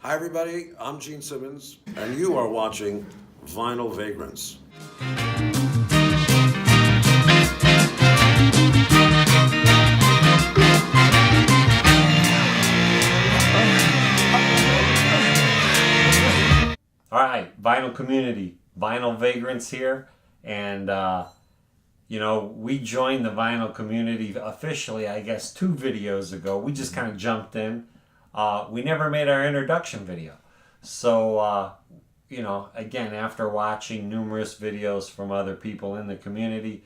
Hi, everybody. I'm Gene Simmons, and you are watching Vinyl Vagrants. All right, vinyl community, Vinyl Vagrants here, and we joined the vinyl community officially, I guess, 2 videos ago. We just kind of jumped in. We never made our introduction video, so again, after watching numerous videos from other people in the community,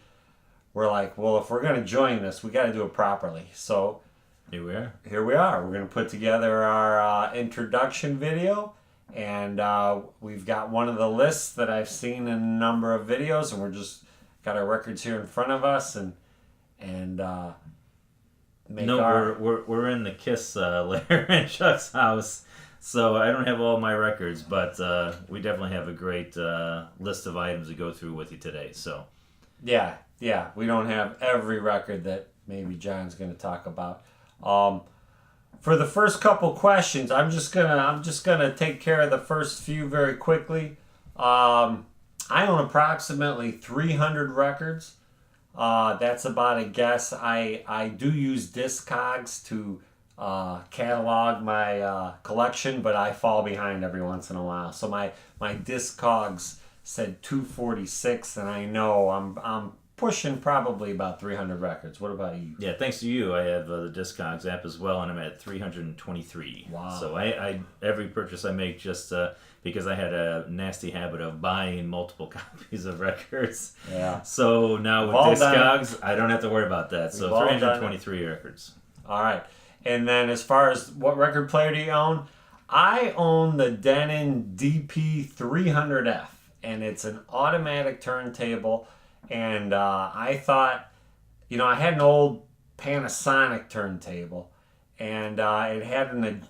we're like, well, if we're gonna join this, we got to do it properly. So Here we are. here we are. We're gonna put together our introduction video. And we've got one of the lists that I've seen in a number of videos, and we're just got our records here in front of us, and we're in the Kiss lair in Chuck's house, so I don't have all my records, but we definitely have a great list of items to go through with you today. So yeah, we don't have every record that maybe John's going to talk about. For the first couple questions, I'm just gonna take care of the first few very quickly. I own approximately 300 records. That's about a guess. I do use Discogs to catalog my collection, but I fall behind every once in a while. So my Discogs said 246, and I know I'm pushing probably about 300 records. What about you? yeah, thanks to you, I have the Discogs app as well, and I'm at 323. Wow. So I every purchase I make just because I had a nasty habit of buying multiple copies of records. Yeah. So now with All done. Discogs, I don't have to worry about that. So We've all done 323 records. All right. And then as far as what record player do you own? I own the Denon DP300F, and it's an automatic turntable. And I thought, I had an old Panasonic turntable, and it had an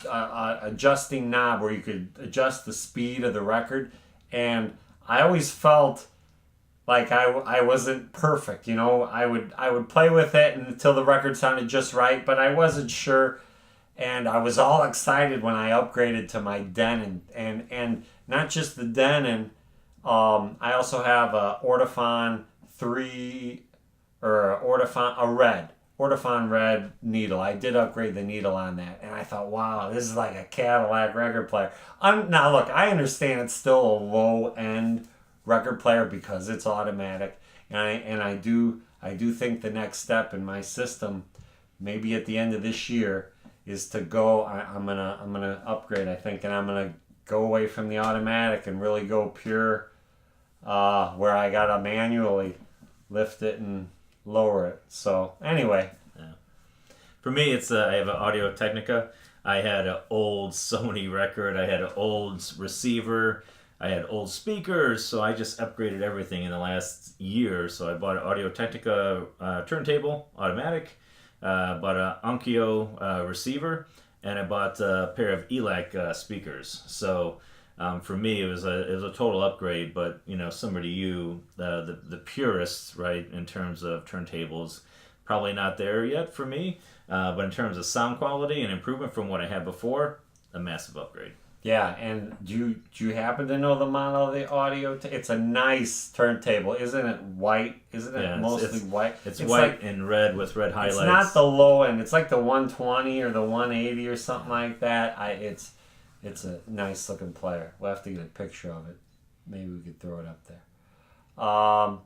adjusting knob where you could adjust the speed of the record. And I always felt like I wasn't perfect. I would play with it until the record sounded just right, but I wasn't sure. And I was all excited when I upgraded to my Denon, and not just the Denon. I also have a Ortofon 3 or Ortofon red needle. I did upgrade the needle on that, and I thought, wow, this is like a Cadillac record player. Now look, I understand it's still a low end record player because it's automatic, and I do think the next step in my system, maybe at the end of this year, is to go. I'm gonna upgrade, I think, and I'm gonna go away from the automatic and really go pure, where I gotta manually lift it and lower it. So anyway, For me, it's I have an Audio Technica. I had an old Sony record. I had an old receiver. I had old speakers. So I just upgraded everything in the last year. So I bought an Audio Technica turntable, automatic. Bought an Onkyo receiver, and I bought a pair of ELAC speakers. So for me, it was a total upgrade. But similar to you, the purists, right, in terms of turntables, probably not there yet for me. But in terms of sound quality and improvement from what I had before, a massive upgrade. yeah. And do you happen to know the model of the Audio? It's a nice turntable, isn't it? White, isn't it? Yeah, Mostly white. It's white and red with red highlights. It's not the low end. It's like the 120 or the 180 or something like that. It's a nice looking player. We'll have to get a picture of it. Maybe we could throw it up there. All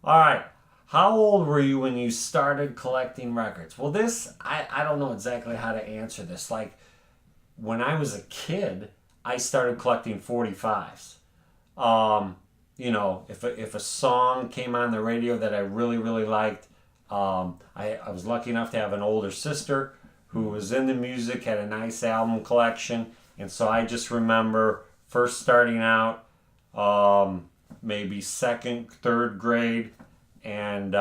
right. How old were you when you started collecting records? Well, I don't know exactly how to answer this. Like, when I was a kid, I started collecting 45s. If a song came on the radio that I really, really liked, I was lucky enough to have an older sister who was in the music, had a nice album collection. And so I just remember first starting out, maybe second, third grade, and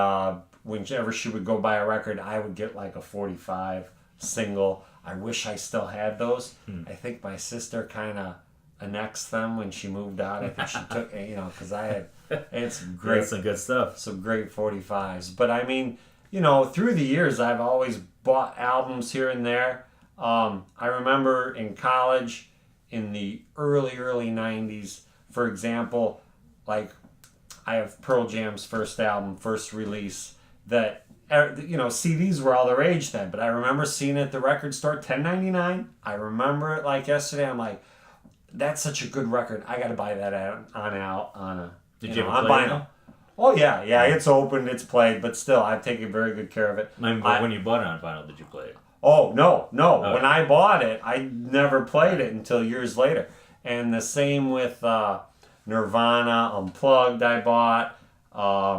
whenever she would go buy a record, I would get like a 45 single. I wish I still had those. I think my sister kind of annexed them when she moved out. I think she took, because I had some great, That's some good stuff. some great 45s. But I mean, through the years, I've always bought albums here and there. I remember in college, in the early 90s. For example, like I have Pearl Jam's first album, first release, that, you know, CDs were all the rage then, but I remember seeing it at the record store, $10.99. I remember it like yesterday. I'm like, that's such a good record. I got to buy that on a Did you you know, ever on play it? vinyl. Oh yeah, it's open, it's played, but still, I've taken very good care of it. I mean, but when you bought it on vinyl, did you play it? Oh no! Oh. When I bought it, I never played it until years later. And the same with Nirvana Unplugged. I bought.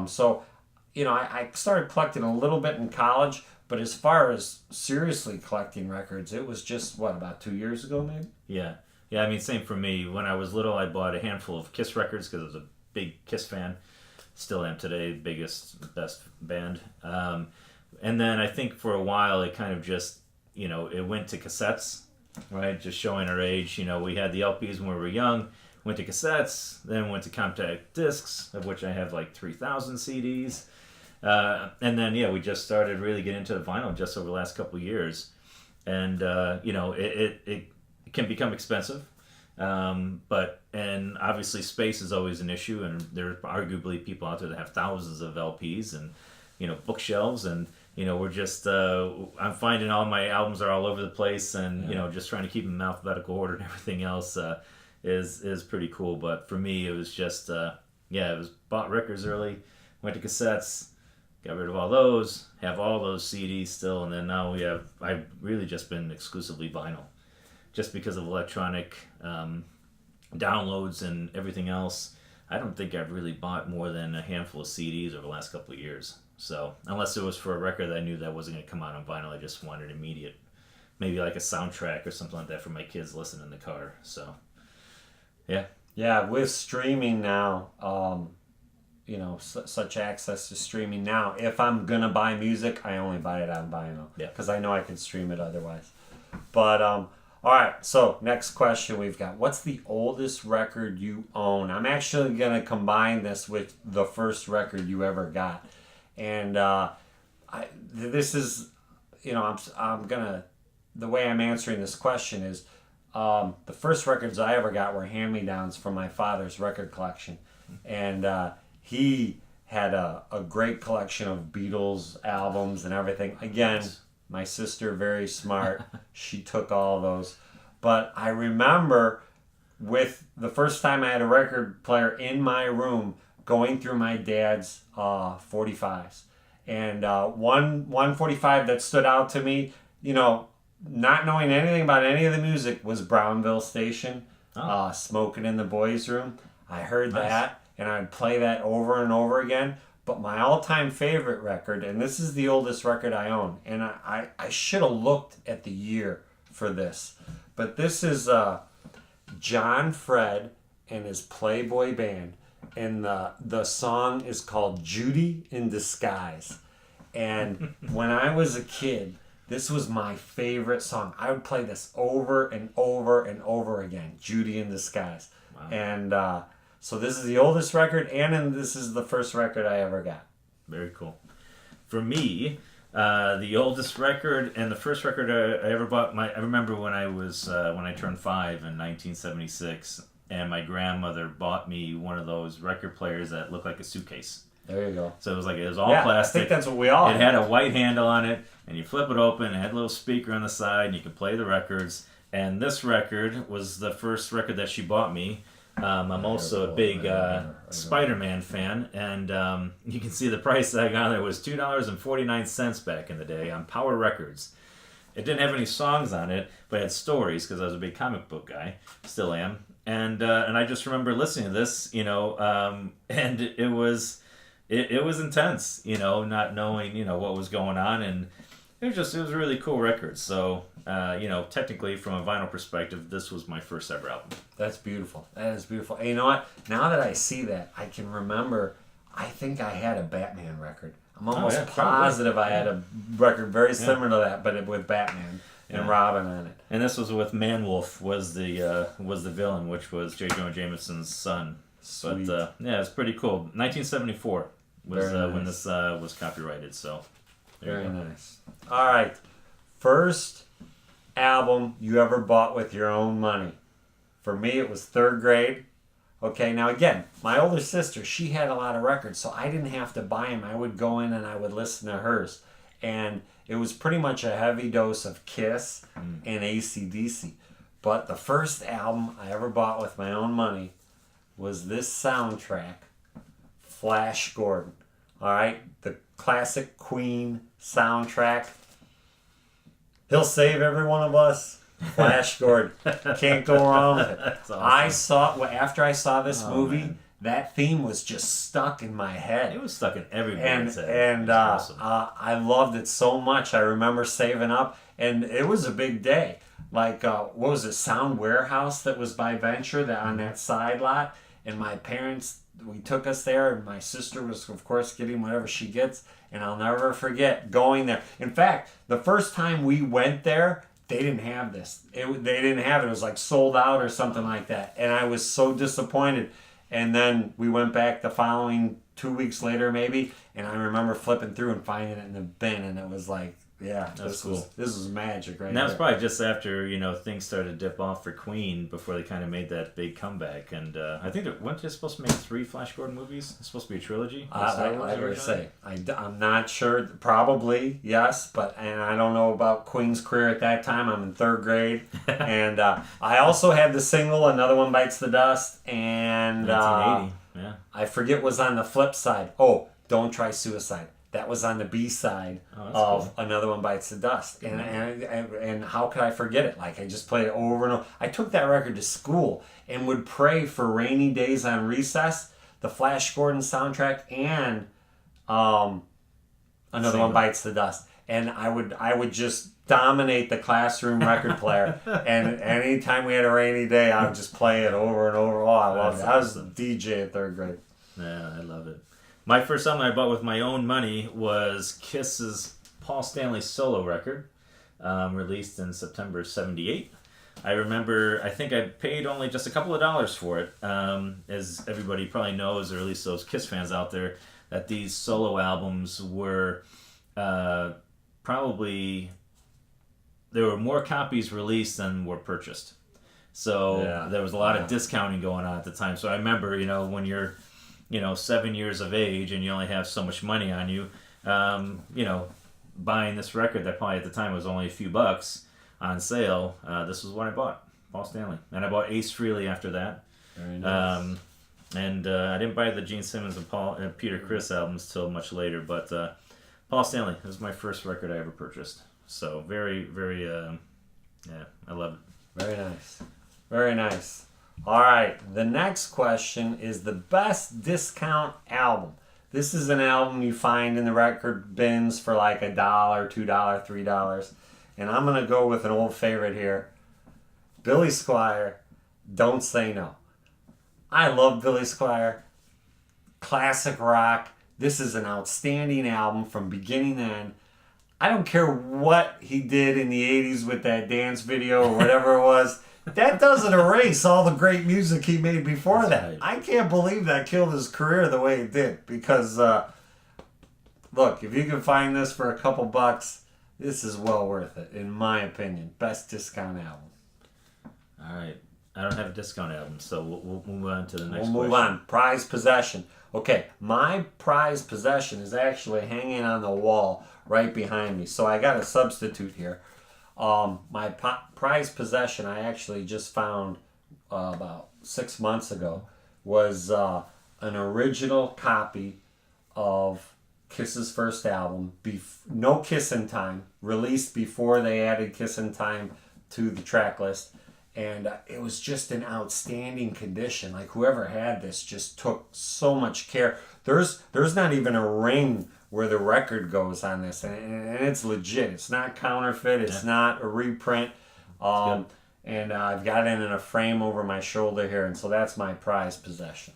So, you know, I started collecting a little bit in college, but as far as seriously collecting records, it was just about 2 years ago, maybe. Yeah. I mean, same for me. When I was little, I bought a handful of Kiss records because I was a big Kiss fan. Still am today, biggest, best band. And then I think for a while it kind of just, you know, it went to cassettes, right? Just showing our age. You know, we had the LPs when we were young, went to cassettes, then went to compact discs, of which I have like 3,000 CDs. And then, we just started really getting into the vinyl just over the last couple of years. And, you know, it can become expensive. And obviously space is always an issue, and there are arguably people out there that have thousands of LPs and, you know, bookshelves, and, you know, we're just, I'm finding all my albums are all over the place, and, you know, just trying to keep them in alphabetical order and everything else, is pretty cool. But for me, it was just, it was bought records early, went to cassettes, got rid of all those, have all those CDs still, and then now I've really just been exclusively vinyl. Just because of electronic downloads and everything else, I don't think I've really bought more than a handful of CDs over the last couple of years. So, unless it was for a record that I knew that wasn't going to come out on vinyl, I just wanted immediate, maybe like a soundtrack or something like that for my kids listening in the car. So, yeah. Yeah, with streaming now, you know, such access to streaming now, if I'm going to buy music, I only buy it on vinyl. Yeah. Because I know I can stream it otherwise. But, all right, so next question we've got. What's the oldest record you own? I'm actually going to combine this with the first record you ever got. And this is, you know, I'm going to, the way I'm answering this question is, the first records I ever got were hand-me-downs from my father's record collection. And he had a great collection of Beatles albums and everything. Again, my sister, very smart. She took all those. But I remember with the first time I had a record player in my room going through my dad's 45s. And one 45 that stood out to me, you know, not knowing anything about any of the music, was Brownville Station, Smoking in the Boys' Room. I heard that, and I'd play that over and over again. But my all-time favorite record, and this is the oldest record I own, and I should have looked at the year for this, but this is John Fred and his Playboy Band, and the song is called Judy in Disguise. And when I was a kid, this was my favorite song. I would play this over and over and over again, Judy in Disguise. Wow. And so this is the oldest record, and this is the first record I ever got. Very cool. For me, the oldest record and the first record I ever bought, I remember when I turned 5 in 1976, and my grandmother bought me one of those record players that looked like a suitcase. There you go. So it was all plastic. I think that's what we all It had a white handle on it, and you flip it open, it had a little speaker on the side, and you could play the records. And this record was the first record that she bought me. I'm also a big Spider-Man fan, and you can see the price tag on there was $2.49 back in the day on Power Records. It didn't have any songs on it, but it had stories because I was a big comic book guy, still am. And I just remember listening to this, you know, and it was intense, you know, not knowing, you know, what was going on, and it was a really cool record. So, you know, technically from a vinyl perspective, this was my first ever album. That's beautiful. That is beautiful. And you know what? Now that I see that, I can remember, I think I had a Batman record. I'm almost positive I had a record very similar to that, but with Batman and Robin on it. And this was with Manwolf was the villain, which was J. Jonah Jameson's son. Sweet. But it's pretty cool. 1974 was nice. when this was copyrighted. So very nice. All right, first album you ever bought with your own money? For me, it was third grade. Okay, now again, my older sister, she had a lot of records, so I didn't have to buy them. I would go in and I would listen to hers. And it was pretty much a heavy dose of Kiss and AC/DC. But the first album I ever bought with my own money was this soundtrack, Flash Gordon. All right, the classic Queen soundtrack. He'll save every one of us. Flash Gordon. Can't go wrong with it. That's awesome. After I saw this movie, man. that theme was just stuck in my head. It was stuck in And everybody's head. It was awesome. I loved it so much. I remember saving up, and it was a big day. Like, what was it, Sound Warehouse that was by Venture that on that side lot? And my parents, we took us there, and my sister was, of course, getting whatever she gets. And I'll never forget going there. In fact, the first time we went there, they didn't have this. They didn't have it. It was like sold out or something like that. And I was so disappointed. And then we went back the following 2 weeks later, maybe. And I remember flipping through and finding it in the bin. And it was like, yeah, this was magic right And that was there. probably just after, things started to dip off for Queen before they kind of made that big comeback. And I think weren't they supposed to make 3 Flash Gordon movies? It's supposed to be a trilogy? I would say. I'm not sure. Probably, yes. And I don't know about Queen's career at that time. I'm in third grade. And I also had the single, Another One Bites the Dust. And 1980, yeah. I forget what was on the flip side. Oh, Don't Try Suicide. That was on the B side of cool. Another One Bites the Dust. And how could I forget it? Like, I just played it over and over. I took that record to school and would pray for rainy days on recess, the Flash Gordon soundtrack, and Another One Bites the Dust. And I would just dominate the classroom record player. And anytime we had a rainy day, I would just play it over and over. Oh, I loved it. I was a DJ at third grade. Yeah, I love it. My first album I bought with my own money was Kiss's Paul Stanley solo record, released in September '78. I remember, I think I paid only just a couple of dollars for it. As everybody probably knows, or at least those Kiss fans out there, that these solo albums were probably, there were more copies released than were purchased. So there was a lot of discounting going on at the time. So I remember, when you're 7 years of age and you only have so much money on you, buying this record that probably at the time was only a few bucks on sale, this was what I bought, Paul Stanley. And I bought Ace Frehley after that. Very nice. And I didn't buy the Gene Simmons and Peter Criss albums till much later, but Paul Stanley was my first record I ever purchased. So very, very, I love it. Very nice. Very nice. All right, the next question is the best discount album. This is an album you find in the record bins for like $1, $2, $3. And I'm going to go with an old favorite here. Billy Squier, Don't Say No. I love Billy Squier. Classic rock. This is an outstanding album from beginning to end. I don't care what he did in the 80s with that dance video or whatever it was. That doesn't erase all the great music he made before that. Right. I can't believe that killed his career the way it did. Because, look, if you can find this for a couple bucks, this is well worth it, in my opinion. Best discount album. All right. I don't have a discount album, so we'll move on to the next We'll move question. on. Prized possession. Okay, my prized possession is actually hanging on the wall right behind me. So I got a substitute here. My prized possession I actually just found about 6 months ago was an original copy of Kiss's first album, No Kissin' Time, released before they added Kissin' Time to the track list. And it was just in outstanding condition. Like, whoever had this just took so much care. There's not even a ring where the record goes on this, and it's legit. It's not counterfeit. It's not a reprint. And I've got it in a frame over my shoulder here, and so that's my prized possession.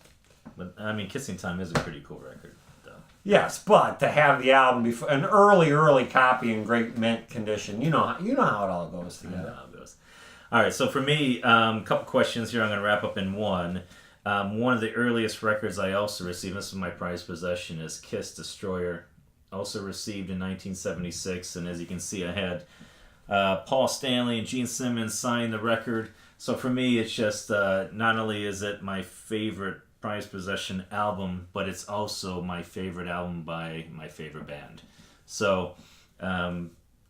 But I mean, Kissing Time is a pretty cool record, though. Yes, but to have the album before an early copy in great mint condition, you know how it all goes together. All right, so for me, a couple questions here. I'm going to wrap up in one. One of the earliest records I also received, this is my prized possession, is Kiss Destroyer, also received in 1976. And as you can see, I had Paul Stanley and Gene Simmons sign the record. So for me, it's just not only is it my favorite prized possession album, but it's also my favorite album by my favorite band. So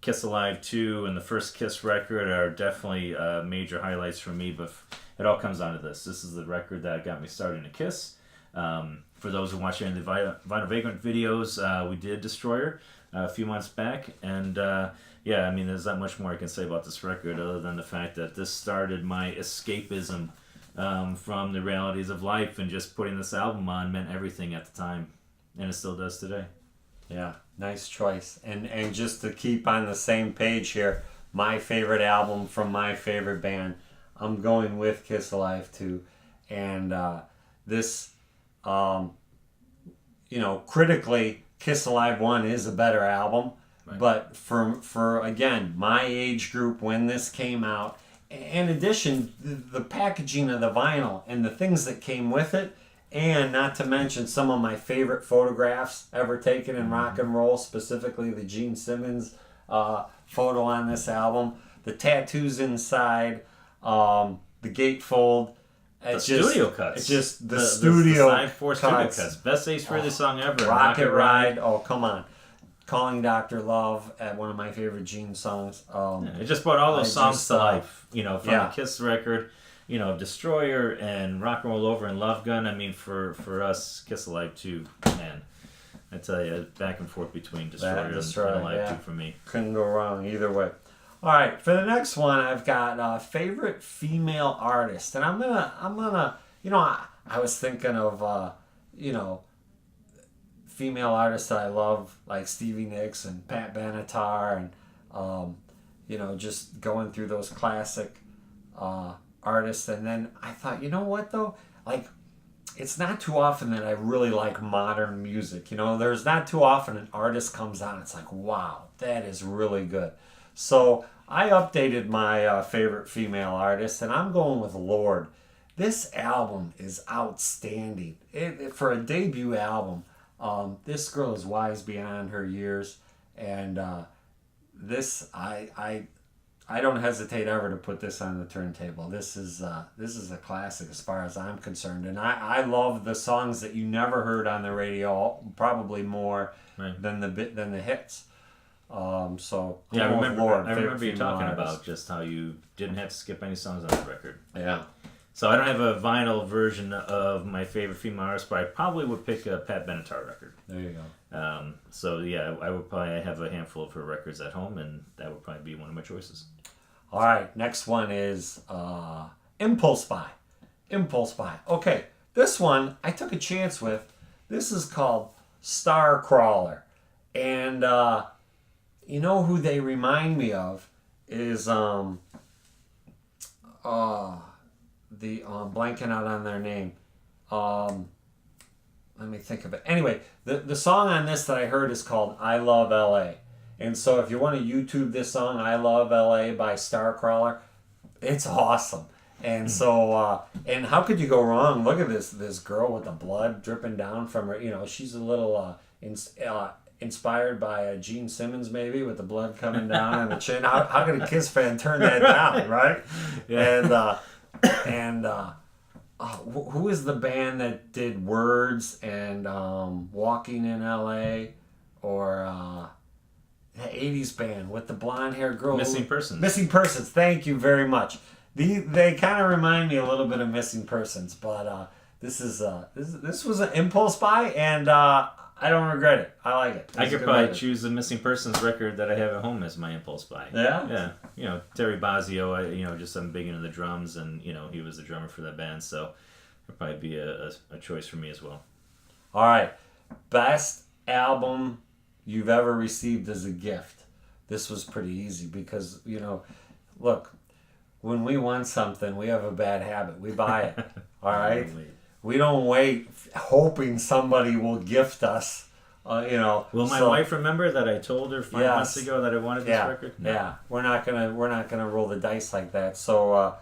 Kiss Alive 2 and the first Kiss record are definitely major highlights for me, but it all comes down to this. This is the record that got me started in Kiss. For those who watch any of the Vinyl Vagrant videos, we did Destroyer a few months back, and yeah, I mean, there's not much more I can say about this record other than the fact that this started my escapism from the realities of life, and just putting this album on meant everything at the time, and it still does today. Yeah, nice choice. And just to keep on the same page here, my favorite album from my favorite band, I'm going with Kiss Alive 2. And this, critically, Kiss Alive 1 is a better album. Right. But for again, my age group when this came out, in addition, the packaging of the vinyl and the things that came with it, and not to mention some of my favorite photographs ever taken in rock and roll, specifically the Gene Simmons photo on this album, the tattoos inside, the gatefold. Studio cuts. It's just the studio side four studio cuts. Best Ace Frehley song ever. Rocket Ride. Oh, come on. Calling Dr. Love at one of my favorite Gene songs. It just brought all those songs to life. From the Kiss record, Destroyer and Rock and Roll Over and Love Gun. I mean, for us, Kiss Alive 2, man. I tell you, back and forth between Destroyer and Alive 2 for me. Couldn't go wrong either way. All right, for the next one, I've got favorite female artist, and I'm gonna, I was thinking of, female artists that I love, like Stevie Nicks and Pat Benatar, and just going through those classic artists. And then I thought, you know what though, like, it's not too often that I really like modern music. There's not too often an artist comes on, it's like, wow, that is really good. So I updated my favorite female artist, and I'm going with Lorde. This album is outstanding. For a debut album, this girl is wise beyond her years, and this I don't hesitate ever to put this on the turntable. This is a classic as far as I'm concerned, and I love the songs that you never heard on the radio, probably more than the hits. So yeah, I remember you talking about just how you didn't have to skip any songs on the record. Yeah. So I don't have a vinyl version of my favorite female artist, but I probably would pick a Pat Benatar record. There you go. So yeah, I would probably have a handful of her records at home, and that would probably be one of my choices. All right, next one is Impulse Buy. Impulse Buy. Okay, this one I took a chance with. This is called Star Crawler, and you know who they remind me of is blanking out on their name. Let me think of it. Anyway, the song on this that I heard is called I Love LA. And so if you want to YouTube this song, I Love LA by Starcrawler, it's awesome. And so, and how could you go wrong? Look at this girl with the blood dripping down from her. She's a little inspired by Gene Simmons, maybe, with the blood coming down on the chin. How could a Kiss fan turn that down, right? Yeah. Who is the band that did Words and Walking in LA, or the 80s band with the blonde haired girl? Missing Persons. Missing Persons. Thank you very much. They kind of remind me a little bit of Missing Persons, but this was an impulse buy, and I don't regret it. I like it. I could probably choose the Missing Persons record that I have at home as my impulse buy. Yeah? Yeah. Terry Bozzio, just I'm big into the drums, and, he was the drummer for that band, so it'd probably be a choice for me as well. All right. Best album you've ever received as a gift. This was pretty easy because, look, when we want something, we have a bad habit. We buy it. All right? We don't wait hoping somebody will gift us, Will my wife remember that I told her 5 months ago that I wanted this record? No. Yeah, we're not gonna roll the dice like that. So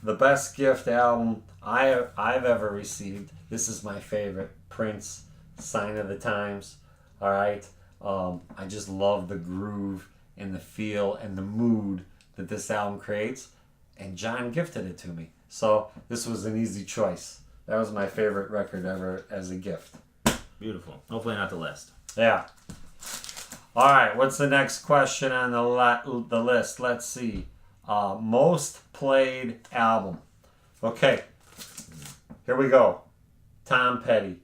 the best gift album I've ever received. This is my favorite, Prince, Sign of the Times. All right, I just love the groove and the feel and the mood that this album creates. and John gifted it to me. So this was an easy choice. That was my favorite record ever as a gift. Beautiful. Hopefully not the last. Yeah. All right, what's the next question on the list? Let's see. Most played album. Okay, here we go. Tom Petty,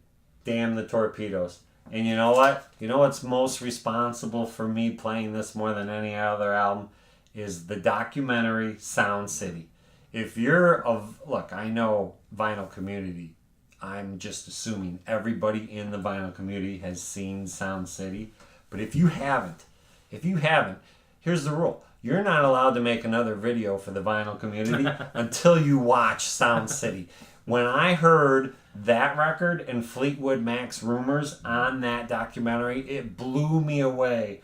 Damn the Torpedoes. And you know what? You know what's most responsible for me playing this more than any other album is the documentary Sound City. If you're look, I know vinyl community. I'm just assuming everybody in the vinyl community has seen Sound City. But if you haven't, here's the rule. You're not allowed to make another video for the vinyl community until you watch Sound City. When I heard that record and Fleetwood Mac's Rumors on that documentary, it blew me away.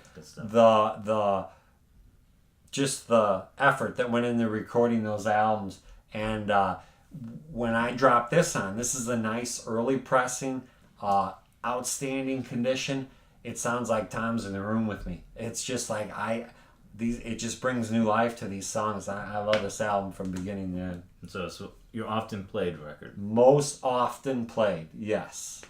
Just the effort that went into recording those albums. And when I dropped this on, this is a nice early pressing, outstanding condition. It sounds like Tom's in the room with me. It's just like it just brings new life to these songs. I love this album from beginning to end. So your often played record. Most often played, yes.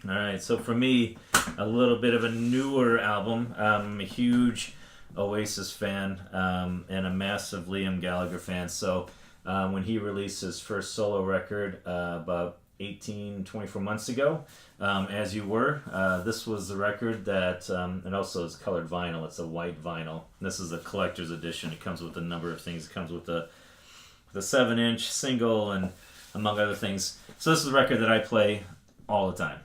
All right, so for me, a little bit of a newer album. I'm a huge Oasis fan and a massive Liam Gallagher fan. So when he released his first solo record about 24 months ago, As You Were, this was the record that, and also it's colored vinyl. It's a white vinyl. This is a collector's edition. It comes with a number of things. It comes with the 7-inch single and among other things. So this is a record that I play all the time.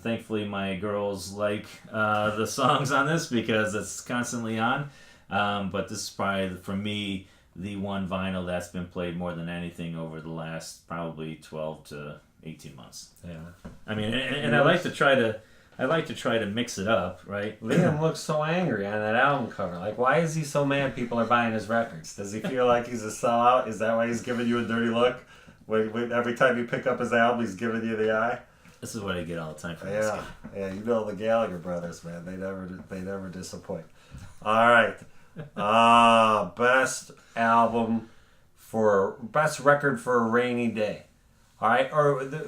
Thankfully, my girls like the songs on this because it's constantly on. But this is probably, for me, the one vinyl that's been played more than anything over the last probably 12 to 18 months. Yeah. I mean, and I like to try to mix it up, right? Liam looks so angry on that album cover. Like, why is he so mad people are buying his records? Does he feel like he's a sellout? Is that why he's giving you a dirty look? Every time you pick up his album, he's giving you the eye? This is what I get all the time from this guy. Yeah, you know the Gallagher brothers, man. They never disappoint. All right. Best record for a rainy day. All right.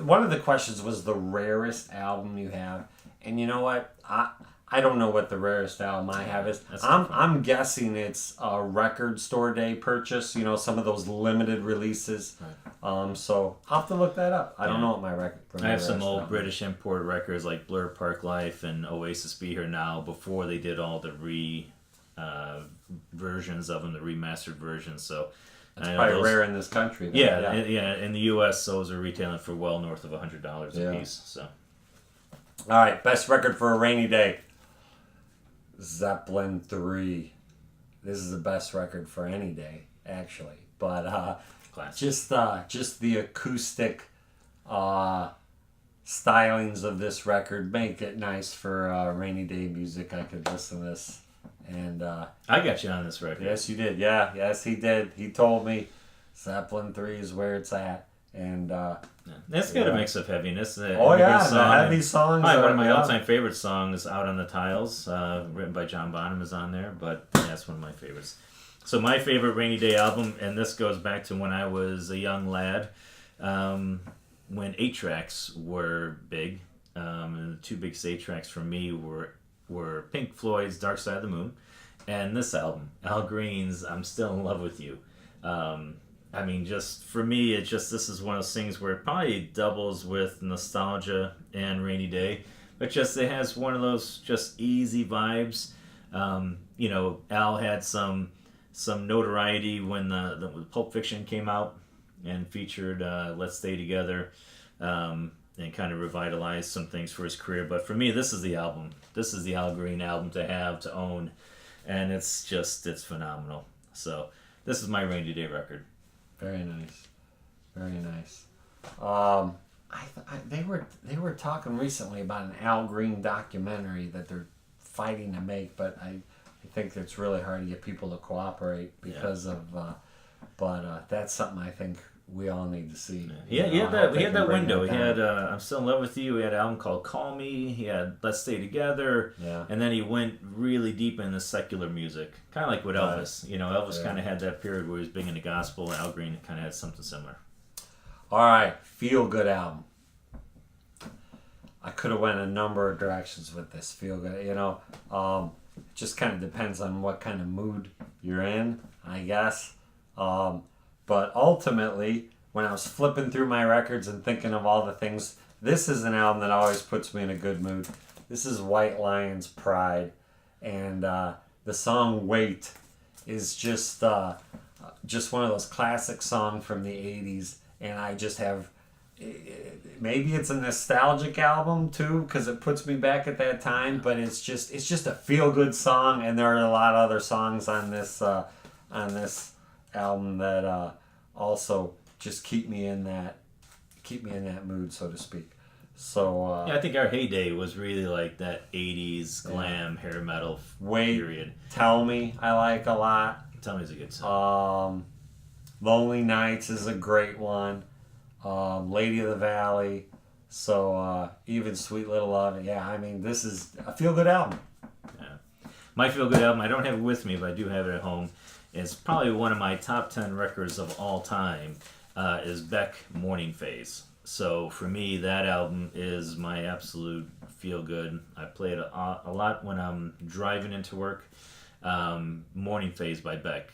One of the questions was the rarest album you have, and you know what? I don't know what the rarest album I have is. I'm guessing it's a record store day purchase. You know, some of those limited releases. Right. So I'll have to look that up. I don't know what my record. I have some old British import records like Blur Park Life and Oasis Be Here Now before they did all the versions of them, the remastered versions. So it's probably rare in this country. Though. Yeah. In the U.S., those are retailing for well north of $100 a piece. So, all right, best record for a rainy day. Zeppelin 3. This is the best record for any day, actually. But just the acoustic stylings of this record make it nice for rainy day music. I could listen to this. And I got you on this record. Yes, you did. Yeah, yes, he did. He told me Zeppelin 3 is where it's at. And it's got a mix of heaviness. The heavy songs. One of my all-time favorite songs, "Out on the Tiles," written by John Bonham, is on there. But that's one of my favorites. So my favorite rainy day album, and this goes back to when I was a young lad, when 8-tracks were big. And the two biggest 8-tracks for me were Pink Floyd's "Dark Side of the Moon" and this album, Al Green's "I'm Still in Love with You." I mean, just for me, this is one of those things where it probably doubles with nostalgia and rainy day, but just it has one of those just easy vibes. You know, Al had some notoriety when the Pulp Fiction came out and featured "Let's Stay Together," and kind of revitalized some things for his career. But for me, this is the album. This is the Al Green album to own, and it's phenomenal. So this is my rainy day record. Very nice, very nice. They were talking recently about an Al Green documentary that they're fighting to make, but I think it's really hard to get people to cooperate because of. But that's something I think we all need to see. He had, You know, I hope he they had can that bring window. He down. had I'm Still in Love with You. He had an album called Call Me. He had Let's Stay Together. Yeah. And then he went really deep into secular music, kind of like with Right. Elvis. You know, Elvis Yeah. kind of had that period where he was big into gospel. Al Green kind of had something similar. All right, feel good album. I could have went a number of directions with this feel good. You know, it just kind of depends on what kind of mood you're in, I guess. But ultimately, when I was flipping through my records and thinking of all the things, this is an album that always puts me in a good mood. This is White Lion's Pride, and the song "Wait" is just one of those classic songs from the '80s, and I just have. Maybe it's a nostalgic album too because it puts me back at that time, but it's just a feel good song, and there are a lot of other songs on this album that also just keep me in that mood, so to speak. So Yeah, I think our heyday was really like that 80s glam hair metal Wait, period. Tell Me I like a lot. Tell Me is a good song. Lonely Nights is a great one. Lady of the Valley. So even Sweet Little Love. Yeah, I mean, this is a feel good album. My feel good album, I don't have it with me, but I do have it at home. It's probably one of my top 10 records of all time, is Beck Morning Phase. So for me, that album is my absolute feel good. I play it a lot when I'm driving into work. Morning Phase by Beck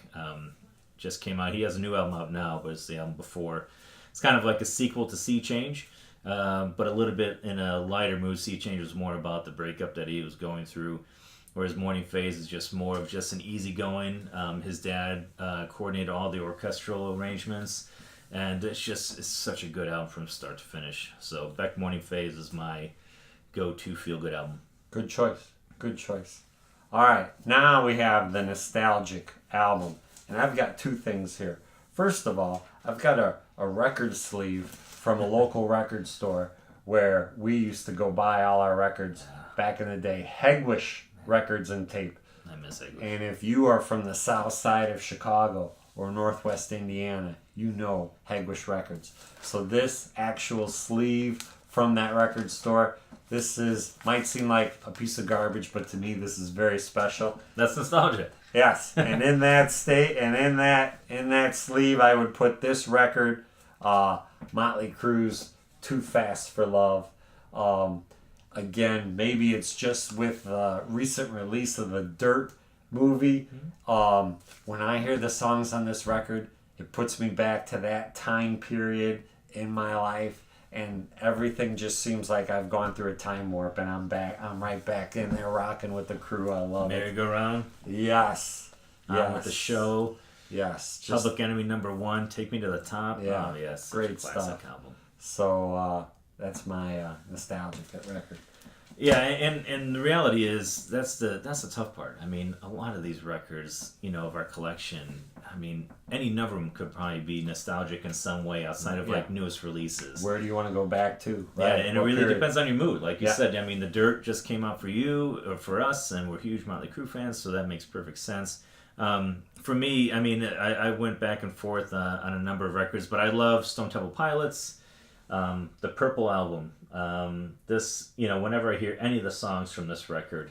just came out. He has a new album out now, but it's the album before. It's kind of like a sequel to Sea Change, but a little bit in a lighter mood. Sea Change was more about the breakup that he was going through, whereas Morning Phase is just more of just an easygoing. His dad coordinated all the orchestral arrangements, and it's such a good album from start to finish. So Beck Morning Phase is my go-to feel-good album. Good choice. Good choice. All right, now we have the nostalgic album, and I've got two things here. First of all, I've got a record sleeve from a local record store where we used to go buy all our records back in the day. Hegwish Records and Tape. I miss it. And if you are from the south side of Chicago or northwest Indiana, you know Hegwish Records. So this actual sleeve from that record store, might seem like a piece of garbage, but to me this is very special. That's nostalgia. Yes, and in that state and in that sleeve, I would put this record, Motley Crue's "Too Fast for Love." Again, maybe it's just with the recent release of the Dirt movie. When I hear the songs on this record, it puts me back to that time period in my life, and everything just seems like I've gone through a time warp, and I'm back. I'm right back in there rocking with the crew. I love it. Merry-Go-Round. Yes. Yes. With the show. Yes. Public Enemy #1, Take Me to the Top. Yeah. Oh, yes. Such Great a classic stuff. album. So that's my nostalgic record. Yeah, and the reality is that's the tough part. I mean, a lot of these records, of our collection, I mean, any number of them could probably be nostalgic in some way outside of like newest releases. Where do you want to go back to? Yeah, Right? and it What really period? depends on your mood. Like you Yeah. said, I mean, The Dirt just came out for you or for us, and we're huge Motley Crue fans, so that makes perfect sense. For me, I mean, I went back and forth on a number of records, but I love Stone Temple Pilots, the Purple album. This, whenever I hear any of the songs from this record,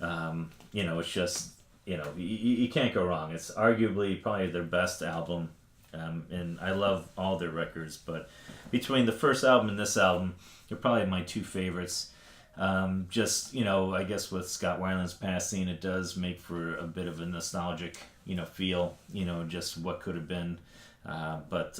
it's just, you can't go wrong. It's arguably probably their best album, and I love all their records, but between the first album and this album, they're probably my two favorites. I guess with Scott Weiland's passing, it does make for a bit of a nostalgic, feel, just what could have been. This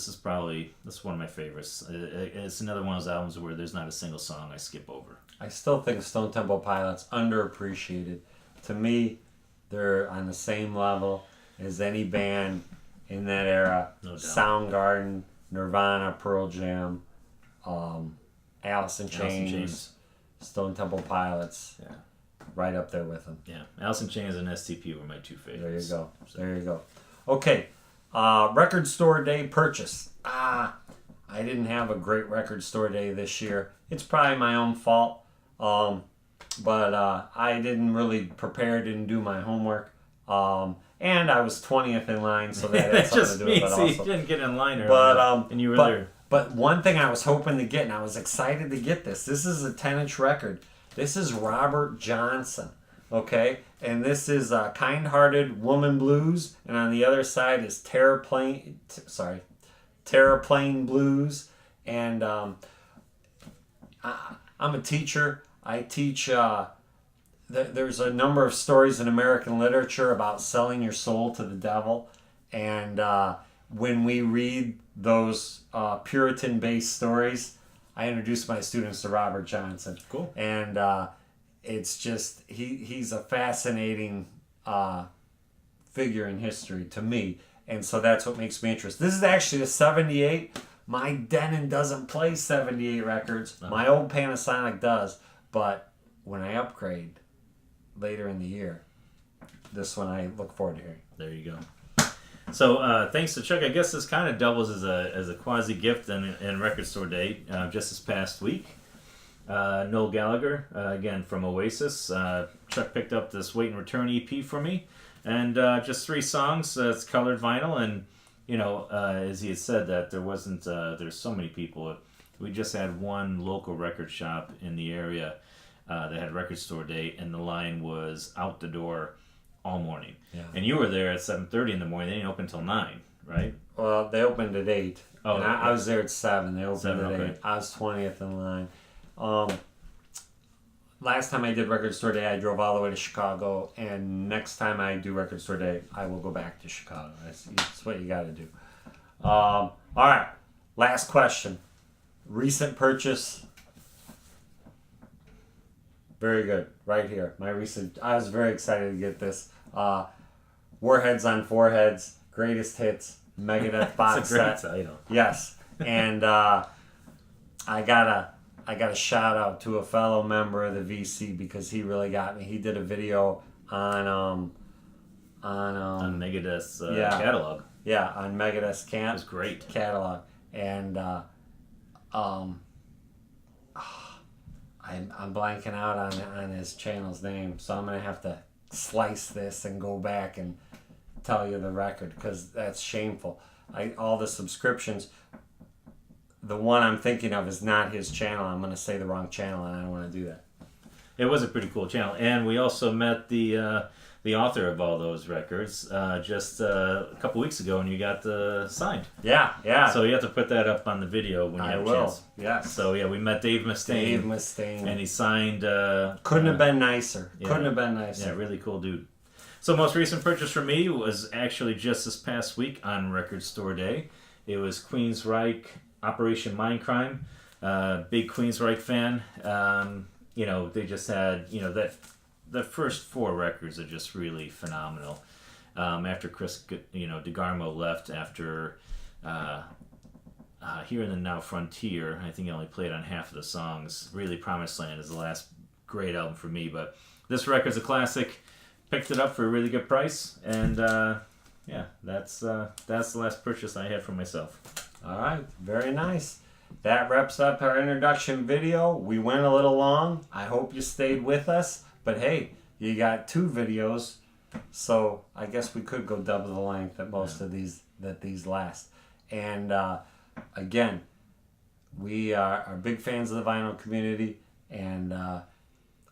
is one of my favorites. It's another one of those albums where there's not a single song I skip over. I still think Stone Temple Pilots underappreciated. To me, they're on the same level as any band in that era. No doubt. Soundgarden, Nirvana, Pearl Jam, Alice in Chains, Stone Temple Pilots. Yeah. Right up there with them. Yeah, Alice in Chains and STP were my two favorites. There you go. There you go. Okay. Record store day purchase. I didn't have a great record store day this year. It's probably my own fault. But I didn't really prepare, didn't do my homework. and I was 20th in line, so that had That something just to do with it means also. you didn't get in line early But enough, and you were there. But one thing I was hoping to get, and I was excited to get this. This is a 10-inch record. This is Robert Johnson, okay? And this is Kind-Hearted Woman Blues, and on the other side is Terraplane Blues. And I'm a teacher. I teach. There's a number of stories in American literature about selling your soul to the devil, and when we read those Puritan-based stories, I introduce my students to Robert Johnson. Cool. And it's just he's a fascinating figure in history to me, and so that's what makes me interested. This is actually a '78. My Denon doesn't play '78 records. No. My old Panasonic does, but when I upgrade later in the year, this one I look forward to hearing. There you go. So thanks to Chuck, I guess this kind of doubles as a quasi gift and record store day. Just this past week, Noel Gallagher, again from Oasis, Chuck picked up this Wait and Return EP for me, and just 3 songs. It's colored vinyl, and as he had said that there wasn't there's so many people. We just had one local record shop in the area that had record store day, and the line was out the door all morning. Yeah. And you were there at 7:30 in the morning. They didn't open until 9, right? Well, they opened at 8. Oh, and I was there at 7. They opened 7, at 8. okay. I was 20th in line. Last time I did Record Store Day, I drove all the way to Chicago. And next time I do Record Store Day, I will go back to Chicago. That's what you got to do. All right. Last question. Recent purchase. Very good. Right here. I was very excited to get this. Warheads on Foreheads. Greatest Hits. Megadeth box It's a great set. title. Yes. And I got a shout out to a fellow member of the VC because he really got me. He did a video on Megadeth's yeah. catalog. Yeah, on Megadeth's It was great. catalog. And I'm blanking out on his channel's name, so I'm gonna have to slice this and go back and tell you the record because that's shameful. All the subscriptions. The one I'm thinking of is not his channel. I'm gonna say the wrong channel, and I don't want to do that. It was a pretty cool channel, and we also met the author of all those records just a couple weeks ago, and you got signed. Yeah. So you have to put that up on the video when you I have a will. chance. Yes. So yeah, we met Dave Mustaine. Mustaine. And he signed. Couldn't have been nicer. Yeah. Couldn't have been nicer. Yeah, really cool dude. So most recent purchase for me was actually just this past week on Record Store Day. It was Queensryche, Operation Mindcrime. Big Queensryche fan. They just had that the first 4 records are just really phenomenal. After Chris DeGarmo left after Here and the Now Frontier, I think he only played on half of the songs. Really Promised Land is the last great album for me, but this record's a classic. Picked it up for a really good price, and that's the last purchase I had for myself. All right. Very nice. That wraps up our introduction video. We went a little long. I hope you stayed with us. But hey, you got 2 videos, so I guess we could go double the length that most of these last. And again, we are big fans of the vinyl community, and I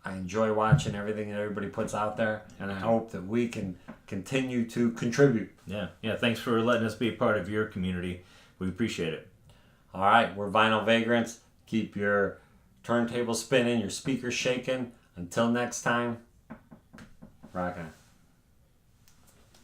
enjoy watching everything that everybody puts out there, and I hope that we can continue to contribute. Yeah. Thanks for letting us be a part of your community. We appreciate it. All right, we're Vinyl Vagrants. Keep your turntable spinning, your speakers shaking. Until next time, rock on.